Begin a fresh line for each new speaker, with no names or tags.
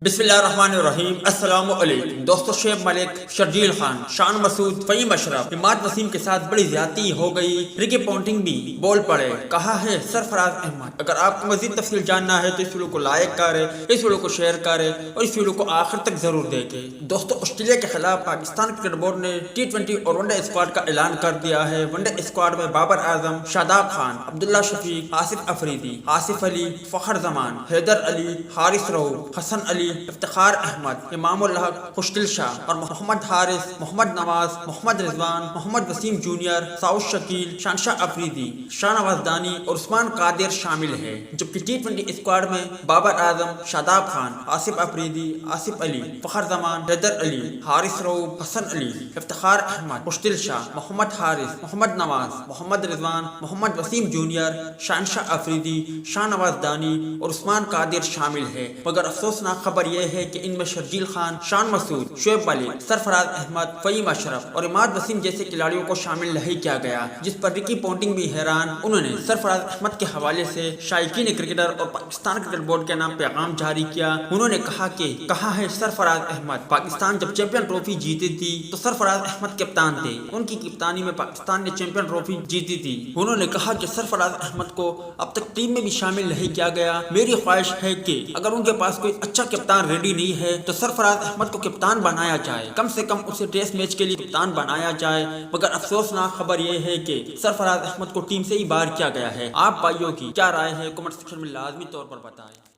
बिस्मिल्लाहिर्रहमानिर्रहीम। अस्सलाम वालेकुम दोस्तों। शेब मलिक, शर्जील खान, शान मसूद, फहीम अशरफ, इमाद वसीम के साथ बड़ी ज्यादती हो गई। रिकी पॉन्टिंग भी बोल पड़े। कहा है सरफराज अहमद। अगर आपको मजीद तफसील जानना है तो इस वीडियो को लाइक करे, इस वीडियो को शेयर करे और इस वीडियो को आखिर तक जरूर देखे। दोस्तों, ऑस्ट्रेलिया के खिलाफ पाकिस्तान क्रिकेट बोर्ड ने T20 और वनडे स्क्वाड का ऐलान कर दिया है। वनडे स्क्वाड में बाबर आजम, शादाब खान, अब्दुल्ला शफीक, आसिफ अफरीदी, आसिफ अली, फखर जमान, हैदर अली, हारिस रऊफ, हसन अली, इफ्तिखार अहमद, इमामुल हक, खुशदिल शाह और मोहम्मद हारिस, मोहम्मद नवाज, मोहम्मद रिजवान, मोहम्मद वसीम जूनियर, साउद शकील, शानशाह अफरीदी, शाहनवाज दानी और उस्मान कादिर शामिल है। जबकि T20 स्क्वाड में बाबर आजम, शादाब खान, आसिफ अफरीदी, आसिफ अली, फखर जमान, हैदर अली, हारिस रऊफ, हसन अली, इफ्तिखार अहमद, खुशदिल शाह, मोहम्मद हारिस, मोहम्मद नवाज, मोहम्मद रिजवान, मोहम्मद वसीम जूनियर, शानशाह अफरीदी, शाहनवाज दानी और उस्मान कादिर शामिल है। मगर अफसोसनाक खबर यह है कि इनमें शर्जील खान, शान मसूद, शेब मलिक, सरफराज अहमद, फहीम अशरफ और इमाद वसीम जैसे खिलाड़ियों को शामिल नहीं किया गया, जिस पर रिकी पॉन्टिंग भी हैरान। उन्होंने सरफराज अहमद के हवाले से शायकीन क्रिकेटर और पाकिस्तान क्रिकेट बोर्ड के नाम पैगाम जारी किया। उन्होंने कहा है सरफराज अहमद, पाकिस्तान जब चैंपियन ट्रॉफी जीती थी तो सरफराज अहमद कप्तान थे। उनकी कप्तानी में पाकिस्तान ने चैंपियन ट्रॉफी जीती थी। उन्होंने कहा कि सरफराज अहमद को अब तक टीम में भी शामिल नहीं किया गया। मेरी ख्वाहिश है कि अगर उनके पास कोई अच्छा कप्तान रेडी नहीं है तो सरफराज अहमद को कप्तान बनाया जाए, कम से कम उसे टेस्ट मैच के लिए कप्तान बनाया जाए। मगर अफसोसनाक खबर यह है कि सरफराज अहमद को टीम से ही बाहर किया गया है। आप भाइयों की क्या राय है? कमेंट सेक्शन में लाजमी तौर पर बताएं।